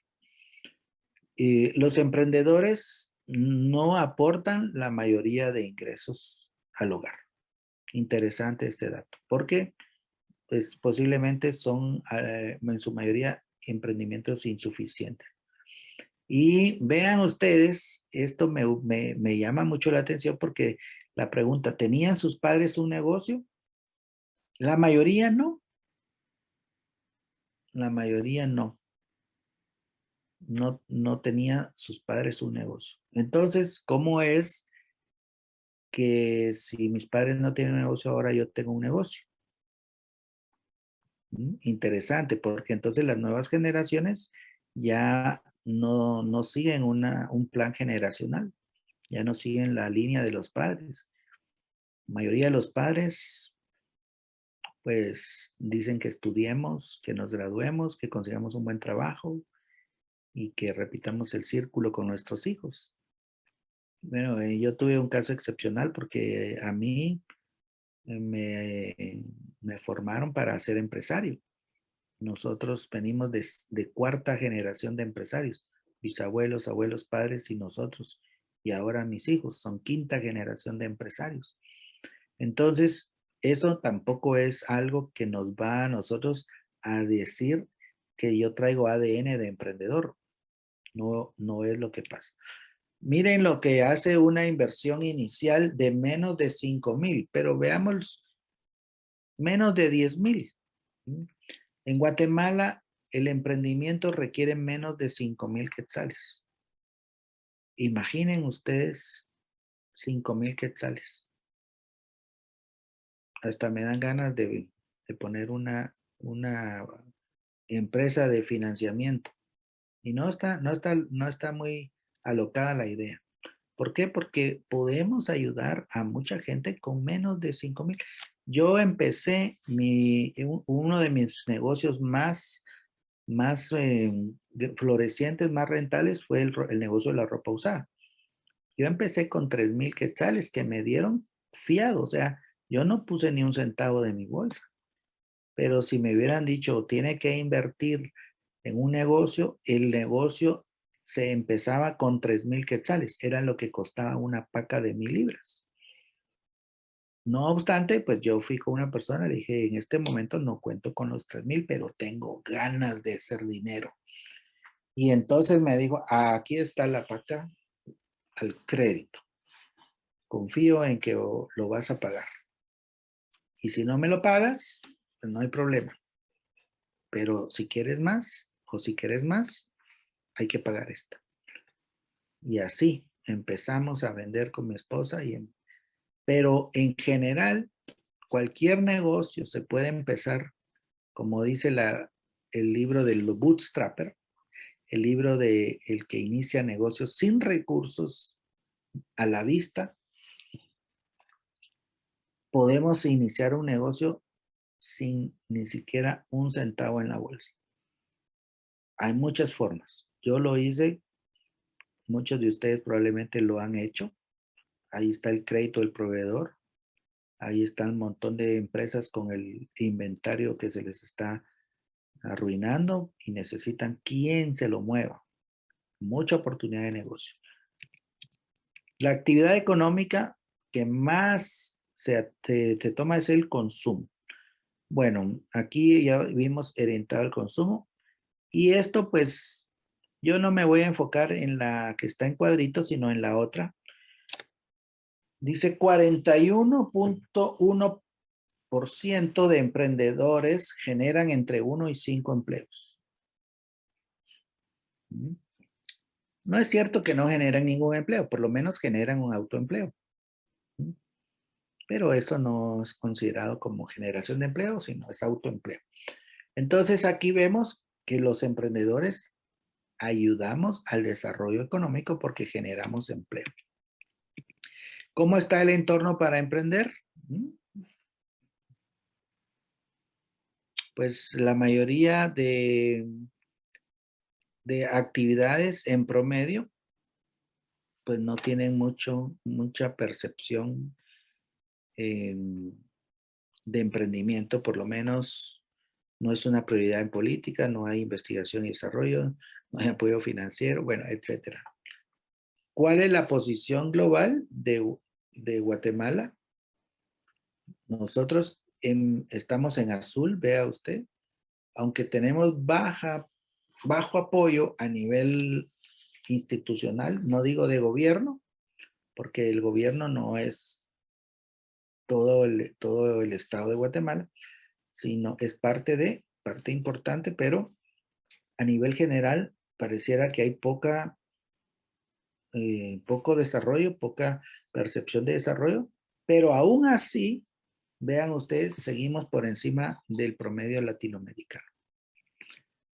Los emprendedores no aportan la mayoría de ingresos al hogar. Interesante este dato, porque pues posiblemente son en su mayoría emprendimientos insuficientes. Y vean ustedes, esto me llama mucho la atención porque la pregunta, ¿tenían sus padres un negocio? La mayoría no. La mayoría no. No tenía sus padres un negocio. Entonces, ¿cómo es que si mis padres no tienen un negocio, ahora yo tengo un negocio? Interesante, porque entonces las nuevas generaciones ya no siguen un plan generacional, ya no siguen la línea de los padres. La mayoría de los padres, pues, dicen que estudiemos, que nos graduemos, que consigamos un buen trabajo y que repitamos el círculo con nuestros hijos. Bueno, yo tuve un caso excepcional porque a mí me formaron para ser empresario. Nosotros venimos de cuarta generación de empresarios, bisabuelos, abuelos, padres y nosotros. Y ahora mis hijos son quinta generación de empresarios. Entonces, eso tampoco es algo que nos va a nosotros a decir que yo traigo ADN de emprendedor. No es lo que pasa. Miren lo que hace una inversión inicial de menos de 5,000, pero veamos menos de 10,000. En Guatemala, el emprendimiento requiere menos de 5,000 quetzales. Imaginen ustedes 5,000 quetzales. Hasta me dan ganas de poner una empresa de financiamiento. Y no está muy alocada la idea. ¿Por qué? Porque podemos ayudar a mucha gente con menos de 5,000. Yo empecé uno de mis negocios más florecientes, más rentables, fue el negocio de la ropa usada. Yo empecé con 3,000 quetzales que me dieron fiado, o sea, yo no puse ni un centavo de mi bolsa. Pero si me hubieran dicho, tiene que invertir en un negocio, el negocio se empezaba con 3,000 quetzales, era lo que costaba una paca de 1,000 libras. No obstante, pues yo fui con una persona, le dije, en este momento no cuento con los 3,000, pero tengo ganas de hacer dinero. Y entonces me dijo, aquí está la paca al crédito. Confío en que lo vas a pagar. Y si no me lo pagas, pues no hay problema. Pero si quieres más o si quieres más, hay que pagar esta. Y así empezamos a vender con mi esposa. Pero en general, cualquier negocio se puede empezar, como dice el libro del bootstrapper, el libro de el que inicia negocios sin recursos a la vista. Podemos iniciar un negocio sin ni siquiera un centavo en la bolsa. Hay muchas formas. Yo lo hice, muchos de ustedes probablemente lo han hecho. Ahí está el crédito del proveedor. Ahí está un montón de empresas con el inventario que se les está arruinando y necesitan quien se lo mueva. Mucha oportunidad de negocio. La actividad económica que más te toma es el consumo. Bueno, aquí ya vimos orientado al consumo. Y esto pues yo no me voy a enfocar en la que está en cuadritos, sino en la otra. Dice 41.1% de emprendedores generan entre 1 y 5 empleos. No es cierto que no generan ningún empleo, por lo menos generan un autoempleo. Pero eso no es considerado como generación de empleo, sino es autoempleo. Entonces aquí vemos que los emprendedores ayudamos al desarrollo económico porque generamos empleo. ¿Cómo está el entorno para emprender? Pues la mayoría de actividades en promedio, pues no tienen mucha percepción de emprendimiento, por lo menos no es una prioridad en política, no hay investigación y desarrollo, no hay apoyo financiero, bueno, etcétera. ¿Cuál es la posición global de Guatemala? Nosotros estamos en azul, vea usted, aunque tenemos bajo apoyo a nivel institucional, no digo de gobierno, porque el gobierno no es todo el estado de Guatemala, sino es parte importante, pero a nivel general pareciera que hay poco desarrollo, poca percepción de desarrollo, pero aún así, vean ustedes, seguimos por encima del promedio latinoamericano.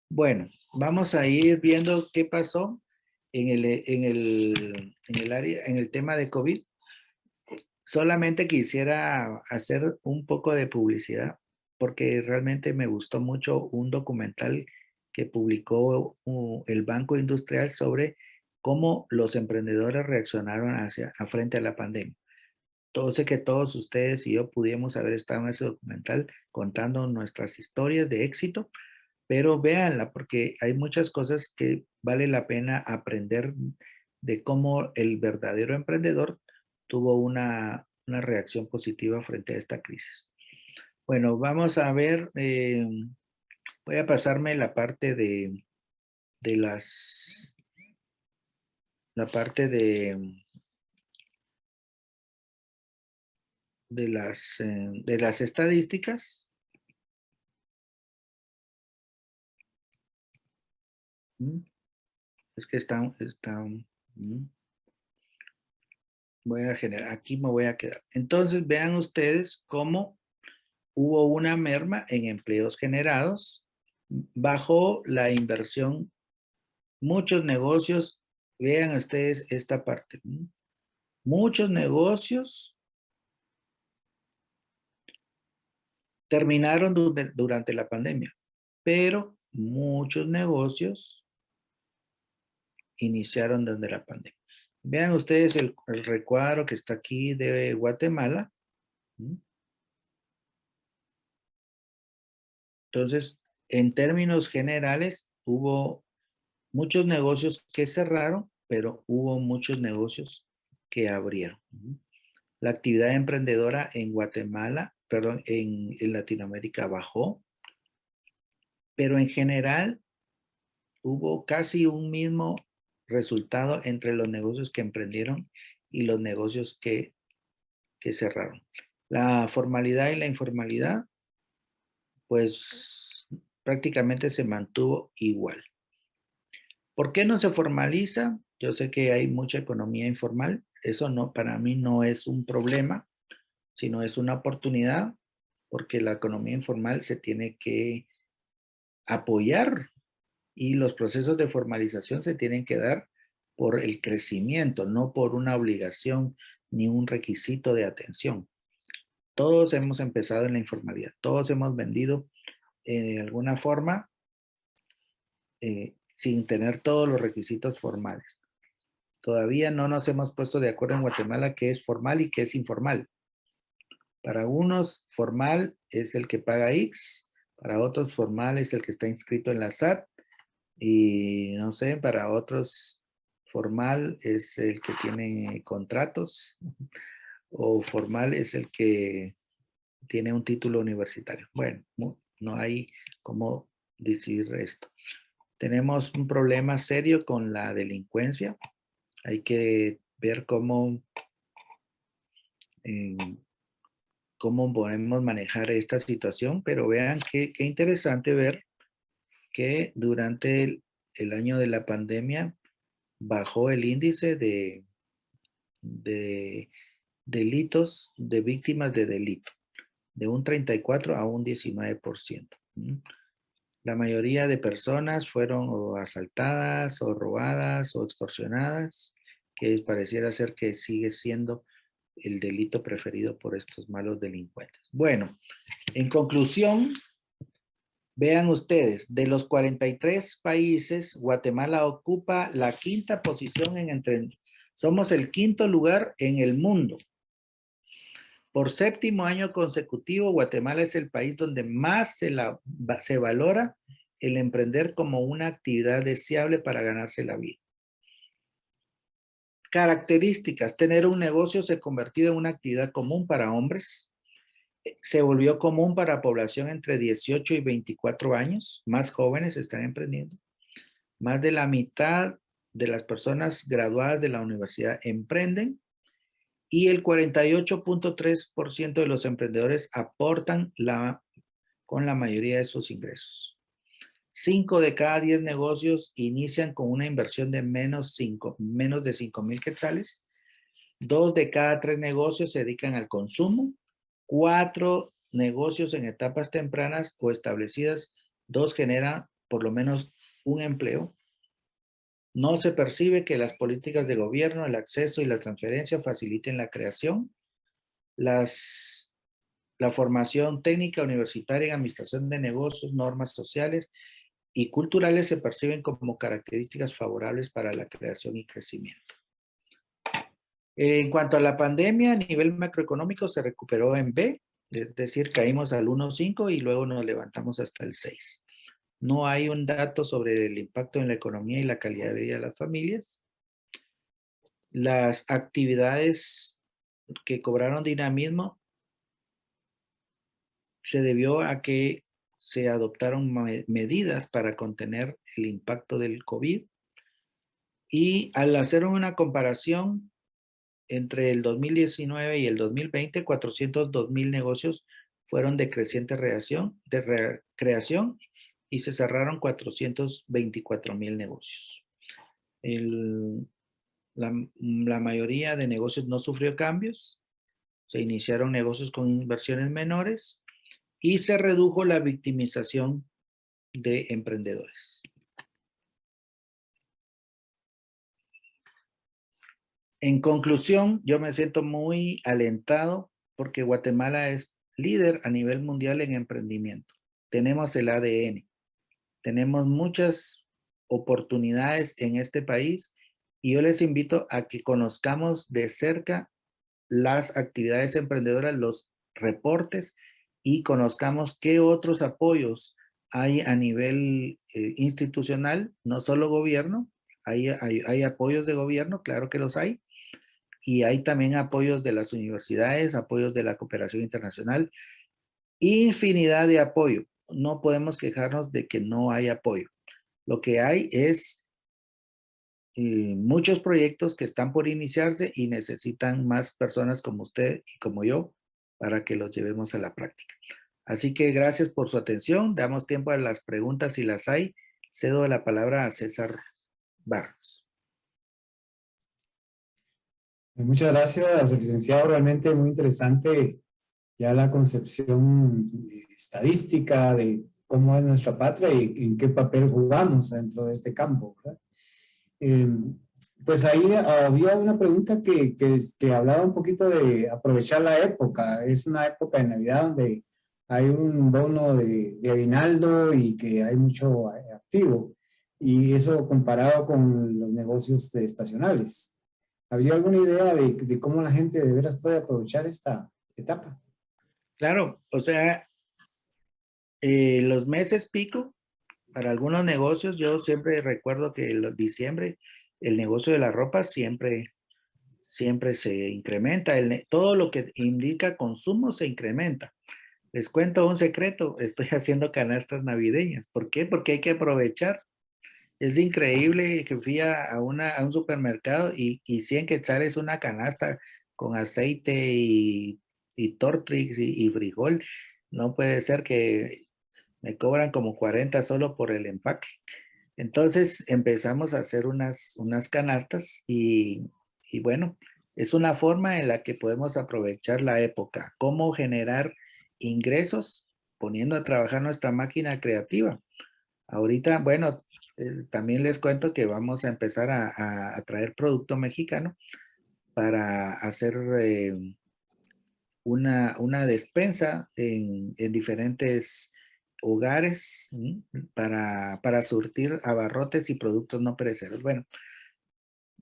Bueno, vamos a ir viendo qué pasó en el tema de COVID. Solamente quisiera hacer un poco de publicidad porque realmente me gustó mucho un documental que publicó el Banco Industrial sobre cómo los emprendedores reaccionaron frente a la pandemia. Sé que todos ustedes y yo pudimos haber estado en ese documental contando nuestras historias de éxito, pero véanla porque hay muchas cosas que vale la pena aprender de cómo el verdadero emprendedor tuvo una reacción positiva frente a esta crisis. Bueno, vamos a ver, voy a pasarme la parte la parte de las estadísticas. Es que aquí me voy a quedar. Entonces, vean ustedes cómo hubo una merma en empleos generados, bajó la inversión, muchos negocios, vean ustedes esta parte, muchos negocios terminaron durante la pandemia, pero muchos negocios iniciaron desde la pandemia. Vean ustedes el recuadro que está aquí de Guatemala. Entonces, en términos generales, hubo muchos negocios que cerraron, pero hubo muchos negocios que abrieron. La actividad emprendedora en Guatemala, perdón, en Latinoamérica bajó, pero en general hubo casi un mismo resultado entre los negocios que emprendieron y los negocios que cerraron. La formalidad y la informalidad, pues prácticamente se mantuvo igual. ¿Por qué no se formaliza? Yo sé que hay mucha economía informal. Eso no, para mí no es un problema, sino es una oportunidad, porque la economía informal se tiene que apoyar y los procesos de formalización se tienen que dar por el crecimiento, no por una obligación ni un requisito de atención. Todos hemos empezado en la informalidad, todos hemos vendido de alguna forma sin tener todos los requisitos formales. Todavía no nos hemos puesto de acuerdo en Guatemala qué es formal y qué es informal. Para unos, formal es el que paga X, para otros, formal es el que está inscrito en la SAT, y no sé, para otros, formal es el que tiene contratos, o formal es el que tiene un título universitario. Bueno, no hay cómo decir esto. Tenemos un problema serio con la delincuencia. Hay que ver cómo podemos manejar esta situación, pero vean qué interesante ver que durante el año de la pandemia bajó el índice de delitos, de víctimas de delito, de un 34 a un 19%. La mayoría de personas fueron o asaltadas o robadas o extorsionadas, que pareciera ser que sigue siendo el delito preferido por estos malos delincuentes. Bueno, en conclusión, vean ustedes, de los 43 países, Guatemala ocupa la quinta posición somos el quinto lugar en el mundo. Por séptimo año consecutivo, Guatemala es el país donde más se valora el emprender como una actividad deseable para ganarse la vida. Características: tener un negocio se ha convertido en una actividad común para hombres. Se volvió común para población entre 18 y 24 años. Más jóvenes están emprendiendo. Más de la mitad de las personas graduadas de la universidad emprenden. Y el 48.3% de los emprendedores aportan con la mayoría de sus ingresos. 5 de cada 10 negocios inician con una inversión de menos de 5,000 quetzales. 2 de cada 3 negocios se dedican al consumo. 4 negocios en etapas tempranas o establecidas, 2 generan por lo menos un empleo. No se percibe que las políticas de gobierno, el acceso y la transferencia faciliten la creación. La formación técnica universitaria en administración de negocios, normas sociales y culturales se perciben como características favorables para la creación y crecimiento. En cuanto a la pandemia, a nivel macroeconómico se recuperó en B, es decir, caímos al 1.5 y luego nos levantamos hasta el 6. No hay un dato sobre el impacto en la economía y la calidad de vida de las familias. Las actividades que cobraron dinamismo se debió a que se adoptaron medidas para contener el impacto del COVID, y al hacer una comparación entre el 2019 y el 2020, 402,000 negocios fueron de creciente creación y se cerraron 424,000 negocios. La mayoría de negocios no sufrió cambios, se iniciaron negocios con inversiones menores y se redujo la victimización de emprendedores. En conclusión, yo me siento muy alentado porque Guatemala es líder a nivel mundial en emprendimiento. Tenemos el ADN. Tenemos muchas oportunidades en este país y yo les invito a que conozcamos de cerca las actividades emprendedoras, los reportes y conozcamos qué otros apoyos hay a nivel institucional, no solo gobierno, hay apoyos de gobierno, claro que los hay, y hay también apoyos de las universidades, apoyos de la cooperación internacional, infinidad de apoyo. No podemos quejarnos de que no hay apoyo. Lo que hay es muchos proyectos que están por iniciarse y necesitan más personas como usted y como yo para que los llevemos a la práctica. Así que gracias por su atención. Damos tiempo a las preguntas si las hay. Cedo la palabra a César Barros.
Muchas gracias, licenciado. Realmente muy interesante ya la concepción estadística de cómo es nuestra patria y en qué papel jugamos dentro de este campo, ¿verdad? Pues ahí había una pregunta que hablaba un poquito de aprovechar la época. Es una época de Navidad donde hay un bono de aguinaldo y que hay mucho activo. Y eso comparado con los negocios estacionales. ¿Habría alguna idea de cómo la gente de veras puede aprovechar esta etapa?
Claro, o sea, los meses pico, para algunos negocios, yo siempre recuerdo que en diciembre, el negocio de la ropa siempre se incrementa. Todo lo que indica consumo se incrementa. Les cuento un secreto, estoy haciendo canastas navideñas. ¿Por qué? Porque hay que aprovechar. Es increíble que fui a un supermercado y 100 quetzales una canasta con aceite y Tortrix y frijol. No puede ser que me cobran como 40 solo por el empaque. Entonces empezamos a hacer unas canastas y bueno, es una forma en la que podemos aprovechar la época. ¿Cómo generar ingresos? Poniendo a trabajar nuestra máquina creativa. Ahorita, bueno, también les cuento que vamos a empezar a traer producto mexicano para hacer una despensa en diferentes hogares para surtir abarrotes y productos no perecederos. Bueno,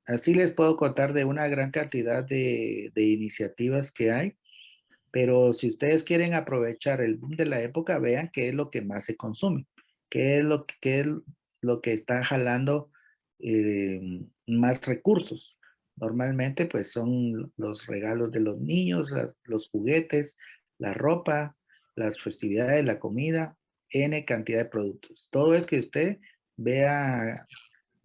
así les puedo contar de una gran cantidad de iniciativas que hay, pero si ustedes quieren aprovechar el boom de la época, vean qué es lo que más se consume, qué es lo que está jalando más recursos. Normalmente pues son los regalos de los niños, los juguetes, la ropa, las festividades, la comida, N cantidad de productos. Todo es que usted vea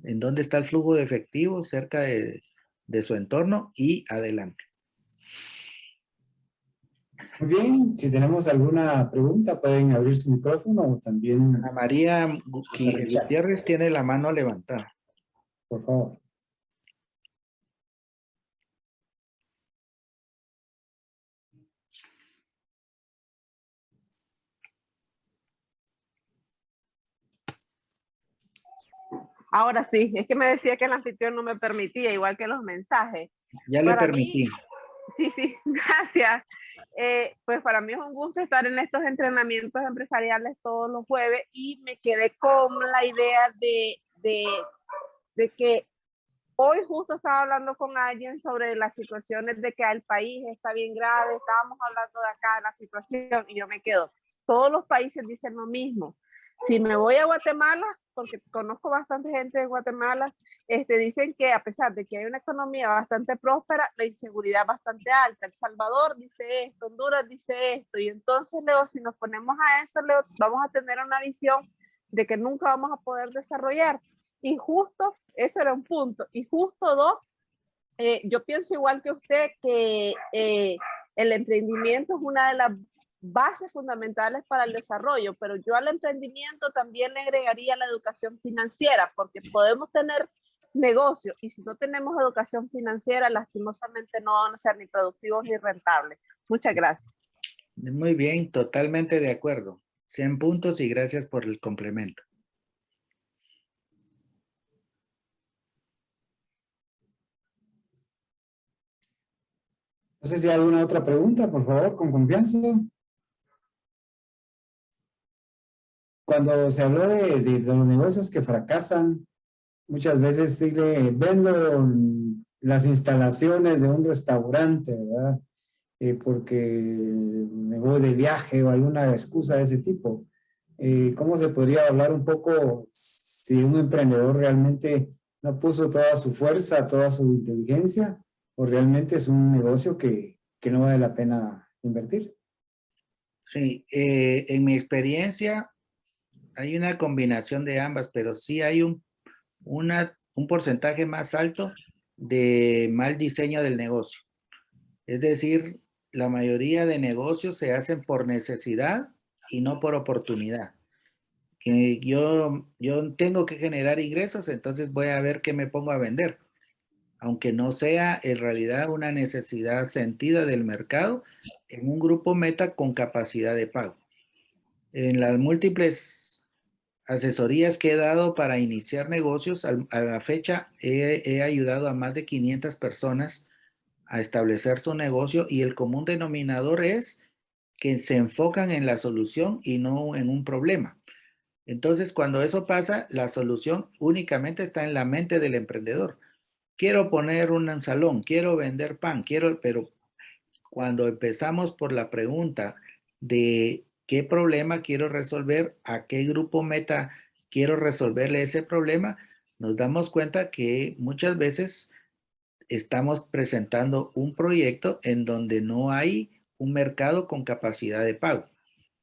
en dónde está el flujo de efectivo cerca de su entorno y adelante.
Muy bien, si tenemos alguna pregunta pueden abrir su micrófono o también
Ana María
usar el chat,
Gutiérrez tiene la mano levantada.
por favor.
Ahora sí, es que me decía que el anfitrión no me permitía, igual que los mensajes.
Ya le
Para
permití.
mí, sí, gracias. Pues para mí es un gusto estar en estos entrenamientos empresariales todos los jueves y me quedé con la idea de que hoy justo estaba hablando con alguien sobre las situaciones de que el país está bien grave, estábamos hablando de acá de la situación y yo me quedo, todos los países dicen lo mismo. Si me voy a Guatemala, porque conozco bastante gente de Guatemala, dicen que a pesar de que hay una economía bastante próspera, la inseguridad es bastante alta. El Salvador dice esto, Honduras dice esto, y entonces, Leo, si nos ponemos a eso, Leo, vamos a tener una visión de que nunca vamos a poder desarrollar. Y justo, eso era un punto. Y justo dos, yo pienso igual que usted que el emprendimiento es una de las bases fundamentales para el desarrollo, pero yo al emprendimiento también le agregaría la educación financiera, porque podemos tener negocio y si no tenemos educación financiera, lastimosamente no van a ser ni productivos ni rentables. Muchas gracias.
Muy bien, totalmente de acuerdo. 100 puntos y gracias por el complemento.
No sé si hay alguna otra pregunta, por favor, con confianza. cuando se habló de los negocios que fracasan, muchas veces sí le vendo las instalaciones de un restaurante, ¿verdad? Porque me voy de viaje o alguna excusa de ese tipo. ¿Cómo se podría hablar un poco si un emprendedor realmente no puso toda su fuerza, toda su inteligencia, o realmente es un negocio que no vale la pena invertir?
Sí, en mi experiencia hay una combinación de ambas, pero sí hay un porcentaje más alto de mal diseño del negocio. Es decir, la mayoría de negocios se hacen por necesidad y no por oportunidad. Que yo tengo que generar ingresos, entonces voy a ver qué me pongo a vender, aunque no sea en realidad una necesidad sentida del mercado en un grupo meta con capacidad de pago. En las múltiples asesorías que he dado para iniciar negocios, a la fecha he ayudado a más de 500 personas a establecer su negocio y el común denominador es que se enfocan en la solución y no en un problema. Entonces, cuando eso pasa, la solución únicamente está en la mente del emprendedor. Quiero poner un salón, quiero vender pan, pero cuando empezamos por la pregunta de qué problema quiero resolver, a qué grupo meta quiero resolverle ese problema, nos damos cuenta que muchas veces estamos presentando un proyecto en donde no hay un mercado con capacidad de pago,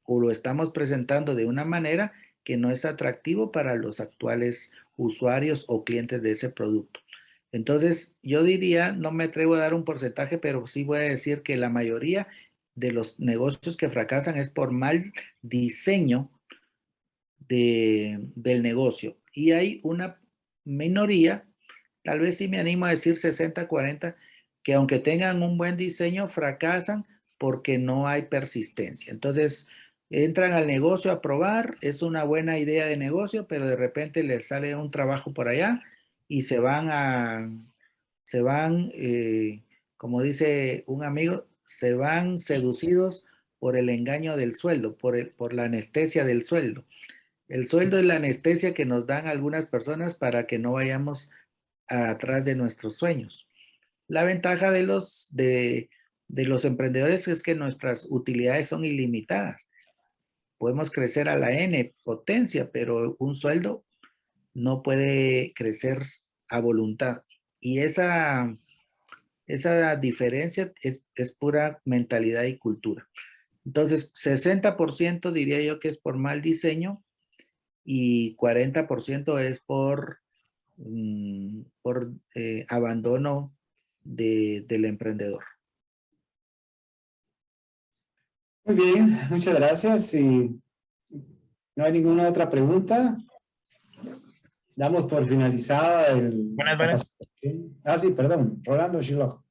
o lo estamos presentando de una manera que no es atractivo para los actuales usuarios o clientes de ese producto. Entonces, yo diría, no me atrevo a dar un porcentaje, pero sí voy a decir que la mayoría de los negocios que fracasan es por mal diseño del negocio. Y hay una minoría, tal vez sí me animo a decir 60-40, que aunque tengan un buen diseño, fracasan porque no hay persistencia. Entonces, entran al negocio a probar, es una buena idea de negocio, pero de repente les sale un trabajo por allá y como dice un amigo, se van seducidos por el engaño del sueldo, por la anestesia del sueldo. El sueldo es la anestesia que nos dan algunas personas para que no vayamos atrás de nuestros sueños. La ventaja de los emprendedores es que nuestras utilidades son ilimitadas. Podemos crecer a la N potencia, pero un sueldo no puede crecer a voluntad. Y esa diferencia es pura mentalidad y cultura. Entonces, 60% diría yo que es por mal diseño y 40% es por abandono del emprendedor.
Muy bien, muchas gracias. Si no hay ninguna otra pregunta, damos por finalizada el...
Buenas.
Sí, perdón, Rolando Shiloh.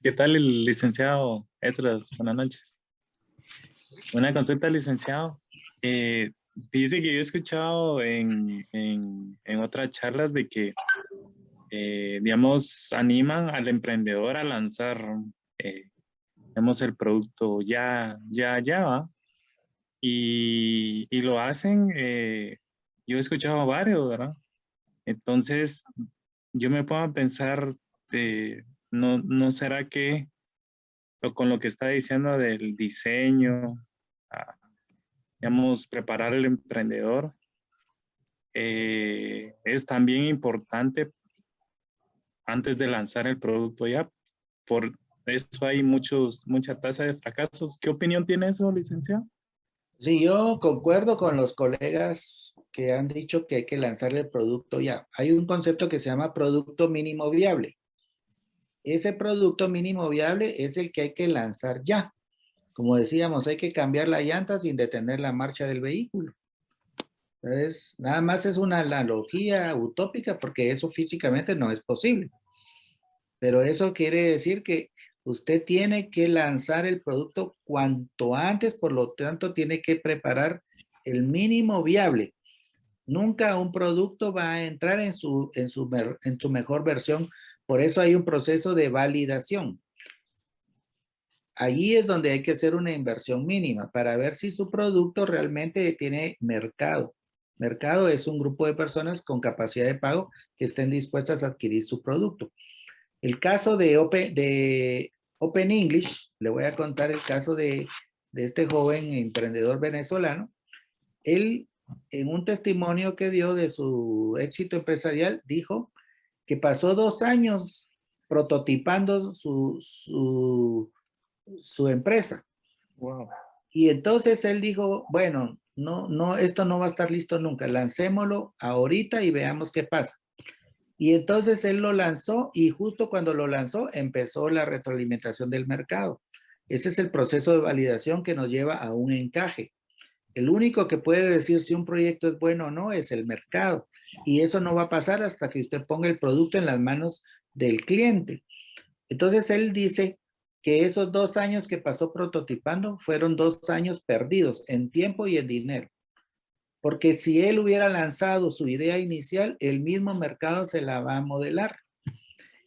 ¿Qué tal, el licenciado Esdras? Buenas noches. Una consulta, licenciado. Dice que yo he escuchado en otras charlas de que, digamos, animan al emprendedor a lanzar, digamos, el producto ya, ¿va? Y lo hacen, yo he escuchado varios, ¿verdad? Entonces, yo me pongo a pensar, ¿no será que con lo que está diciendo del diseño, digamos, preparar al emprendedor, es también importante antes de lanzar el producto ya? Por eso hay mucha tasa de fracasos. ¿Qué opinión tiene eso, licenciado?
Sí, yo concuerdo con los colegas que han dicho que hay que lanzar el producto ya. Hay un concepto que se llama producto mínimo viable. Ese producto mínimo viable es el que hay que lanzar ya. Como decíamos, hay que cambiar la llanta sin detener la marcha del vehículo. Entonces, nada más es una analogía utópica porque eso físicamente no es posible. Pero eso quiere decir que usted tiene que lanzar el producto cuanto antes, por lo tanto, tiene que preparar el mínimo viable. Nunca un producto va a entrar en su mejor versión. Por eso hay un proceso de validación. Allí es donde hay que hacer una inversión mínima para ver si su producto realmente tiene mercado. Mercado es un grupo de personas con capacidad de pago que estén dispuestas a adquirir su producto. El caso de Open English, le voy a contar el caso de este joven emprendedor venezolano. Él, en un testimonio que dio de su éxito empresarial, dijo que pasó 2 años prototipando su empresa.
Wow.
Y entonces él dijo, bueno, esto no va a estar listo nunca, lancémoslo ahorita y veamos qué pasa. Y entonces él lo lanzó y justo cuando lo lanzó empezó la retroalimentación del mercado. Ese es el proceso de validación que nos lleva a un encaje. El único que puede decir si un proyecto es bueno o no es el mercado. Y eso no va a pasar hasta que usted ponga el producto en las manos del cliente. Entonces él dice que esos 2 años que pasó prototipando fueron 2 años perdidos en tiempo y en dinero. Porque si él hubiera lanzado su idea inicial, el mismo mercado se la va a modelar.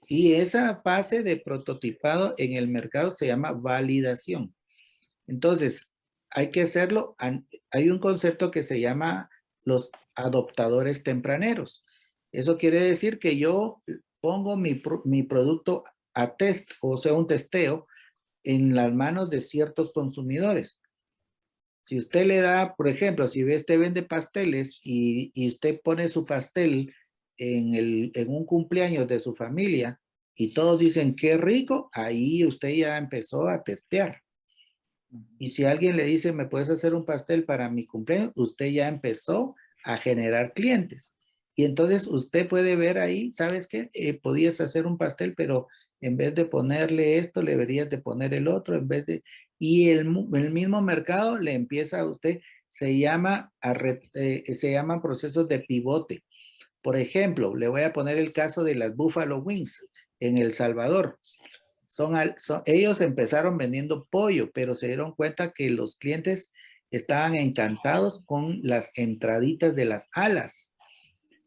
Y esa fase de prototipado en el mercado se llama validación. Entonces, hay que hacerlo. Hay un concepto que se llama los adoptadores tempraneros. Eso quiere decir que yo pongo mi producto a test, o sea, un testeo, en las manos de ciertos consumidores. Si usted le da, por ejemplo, si usted vende pasteles y usted pone su pastel en un cumpleaños de su familia y todos dicen qué rico, ahí usted ya empezó a testear. Y si alguien le dice, ¿me puedes hacer un pastel para mi cumpleaños? Usted ya empezó a generar clientes. Y entonces usted puede ver ahí, ¿sabes qué? Podías hacer un pastel, pero en vez de ponerle esto, le deberías de poner el otro, en vez de... Y el mismo mercado le empieza a usted, se llaman procesos de pivote. Por ejemplo, le voy a poner el caso de las Buffalo Wings en El Salvador. Ellos empezaron vendiendo pollo, pero se dieron cuenta que los clientes estaban encantados con las entraditas de las alas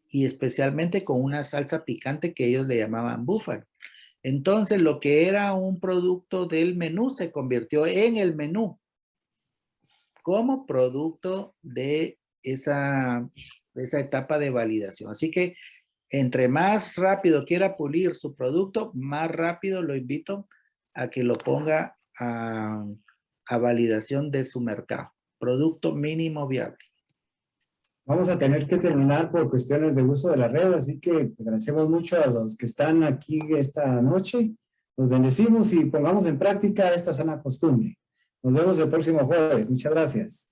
y especialmente con una salsa picante que ellos le llamaban búfalo. Entonces, lo que era un producto del menú se convirtió en el menú como producto de esa etapa de validación. Así que entre más rápido quiera pulir su producto, más rápido lo invito a que lo ponga a validación de su mercado. Producto mínimo viable.
Vamos a tener que terminar por cuestiones de uso de la red, así que te agradecemos mucho a los que están aquí esta noche. Los bendecimos y pongamos en práctica esta sana costumbre. Nos vemos el próximo jueves. Muchas gracias.